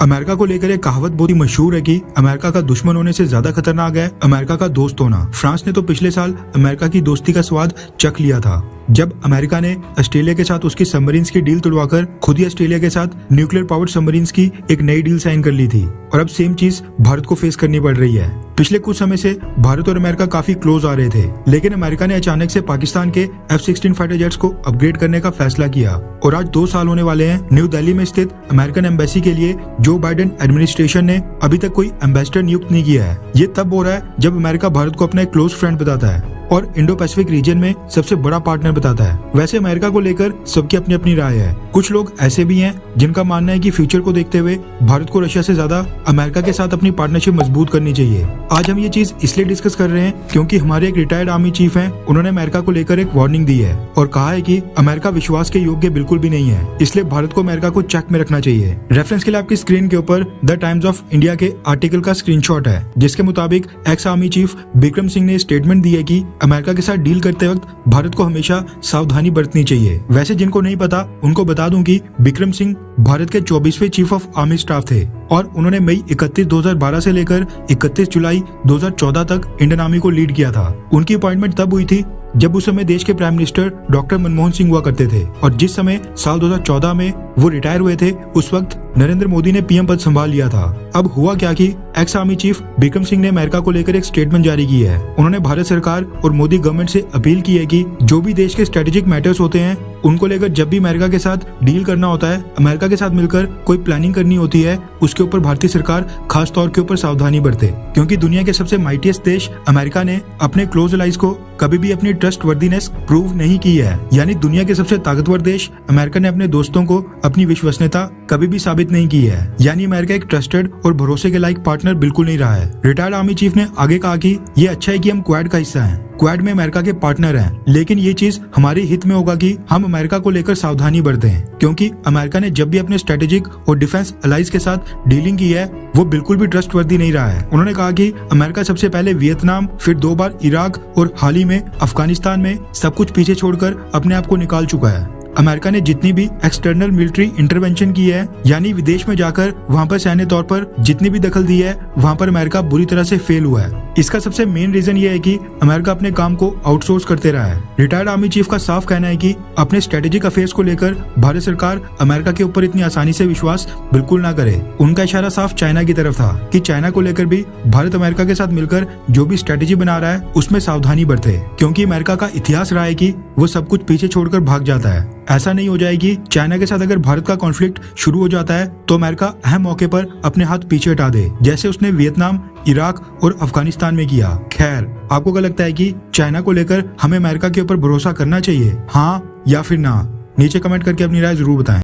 America को लेकर एक कहावत बहुत ही मशहूर है कि अमेरिका का दुश्मन होने से ज्यादा खतरनाक है अमेरिका का दोस्त होना। फ्रांस ने तो पिछले साल अमेरिका की दोस्ती का स्वाद चख लिया था जब अमेरिका ने ऑस्ट्रेलिया के साथ उसकी सबमरीन्स की डील तोड़वाकर खुद ही ऑस्ट्रेलिया के साथ न्यूक्लियर पावर्ड सबमरीन्स की एक नई डील साइन कर ली थी। और अब सेम चीज भारत को फेस करनी पड़ रही है। पिछले कुछ समय से भारत और अमेरिका काफी क्लोज आ रहे थे, लेकिन अमेरिका ने अचानक से पाकिस्तान के F-16 फाइटर जेट्स को अपग्रेड करने का फैसला किया और आज 2 साल होने वाले हैं न्यू दिल्ली में स्थित अमेरिकन एम्बेसी के लिए जो बाइडेन एडमिनिस्ट्रेशन ने अभी तक कोई एम्बेसडर नियुक्त नहीं किया है। ये तब हो रहा है जब अमेरिका भारत को अपना एक क्लोज फ्रेंड बताता है और इंडो पैसिफिक रीजन में सबसे बड़ा पार्टनर बताता है। वैसे अमेरिका को लेकर सबकी अपनी अपनी राय है। कुछ लोग ऐसे भी हैं जिनका मानना है कि फ्यूचर को देखते हुए भारत को रशिया से ज्यादा अमेरिका के साथ अपनी पार्टनरशिप मजबूत करनी चाहिए। आज हम ये चीज इसलिए डिस्कस कर रहे हैं क्योंकि हमारे एक रिटायर्ड आर्मी चीफ हैं, उन्होंने अमेरिका को लेकर एक वार्निंग दी है और कहा है कि अमेरिका विश्वास के योग्य बिल्कुल भी नहीं है, इसलिए भारत को अमेरिका को चेक में रखना चाहिए। रेफरेंस के लिए आपकी स्क्रीन के ऊपर द टाइम्स ऑफ इंडिया के आर्टिकल का स्क्रीनशॉट है, जिसके मुताबिक ex army chief Bikram Singh ने स्टेटमेंट दी है कि अमेरिका के साथ डील करते वक्त भारत को हमेशा सावधानी बरतनी चाहिए। वैसे जिनको नहीं पता उनको बता दूं कि बिक्रम सिंह भारत के 24वें चीफ ऑफ आर्मी स्टाफ थे और उन्होंने मई 31 2012 से लेकर 31 जुलाई 2014 तक इंडियन आर्मी को लीड किया था। उनकी अपॉइंटमेंट तब हुई थी जब उस समय देश के prime minister doctor Manmohan Singh हुआ करते थे और जिस समय साल 2014 में वो रिटायर हुए थे उस वक्त नरेंद्र मोदी ने पीएम पद संभाल लिया था। अब हुआ क्या कि ex army chief Bikram Singh ने अमेरिका को लेकर एक स्टेटमेंट जारी की है। उन्होंने भारत सरकार और मोदी गवर्नमेंट से अपील की है कि जो भी देश के स्ट्रेटेजिक मैटर्स होते हैं उनको लेकर जब भी अमेरिका के साथ डील करना होता है, अमेरिका के साथ मिलकर कोई प्लानिंग करनी होती है, उसके ऊपर भारतीय सरकार खास तौर के ऊपर सावधानी बरते, क्योंकि दुनिया के सबसे माइटिएस्ट देश अमेरिका ने अपने क्लोज अलाइज को कभी भी अपनी ट्रस्ट वर्दीनेस प्रूव नहीं की है। यानी दुनिया के सबसे ताकतवर देश अमेरिका ने अपने दोस्तों को अपनी विश्वसनीयता कभी भी साबित नहीं की है। यानी अमेरिका एक ट्रस्टेड और भरोसे के लायक पार्टनर बिल्कुल नहीं रहा है। रिटायर्ड आर्मी चीफ ने आगे कहा कि ये अच्छा है कि हम क्वाड का हिस्सा हैं, क्वाड में अमेरिका के पार्टनर हैं, लेकिन ये चीज हमारे हित में होगा कि हम अमेरिका को लेकर सावधानी बरतें, क्योंकि अमेरिका ने जब भी अपने स्ट्रेटेजिक और डिफेंस अलाइज के साथ डीलिंग की है वो बिल्कुल भी ट्रस्टवर्दी नहीं रहा है। उन्होंने कहा कि अमेरिका सबसे पहले वियतनाम, फिर 2 बार इराक और हाल ही में अफगानिस्तान में सब कुछ पीछे छोड़कर अपने आप को निकाल चुका है। अमेरिका ने जितनी भी एक्सटर्नल मिलिट्री इंटरवेंशन की है, यानी विदेश में जाकर वहां पर सैन्य तौर पर जितनी भी दखल दी है, वहां पर अमेरिका बुरी तरह से फेल हुआ है। इसका सबसे मेन रीजन ये है कि अमेरिका अपने काम को आउटसोर्स करते रहा है। रिटायर्ड आर्मी चीफ का साफ कहना है कि अपने स्ट्रेटेजिक अफेयर्स को लेकर भारत सरकार अमेरिका के ऊपर इतनी आसानी से विश्वास बिल्कुल ना करे। उनका इशारा साफ चाइना की तरफ था कि चाइना को लेकर भी भारत अमेरिका के साथ मिलकर जो भी स्ट्रेटेजी बना रहा है उसमें सावधानी बरते, क्योंकि अमेरिका का इतिहास रहा है कि वो सब कुछ पीछे छोड़कर भाग जाता है। ऐसा नहीं हो जाए कि चाइना के साथ अगर भारत का कॉन्फ्लिक्ट शुरू हो जाता है तो अमेरिका अहम मौके पर अपने हाथ पीछे हटा दे, जैसे उसने वियतनाम, इराक और अफगानिस्तान में किया। खैर, आपको क्या लगता है कि चाइना को लेकर हमें अमेरिका के ऊपर भरोसा करना चाहिए, हाँ या फिर ना? नीचे कमेंट करके अपनी राय जरूर बताएं।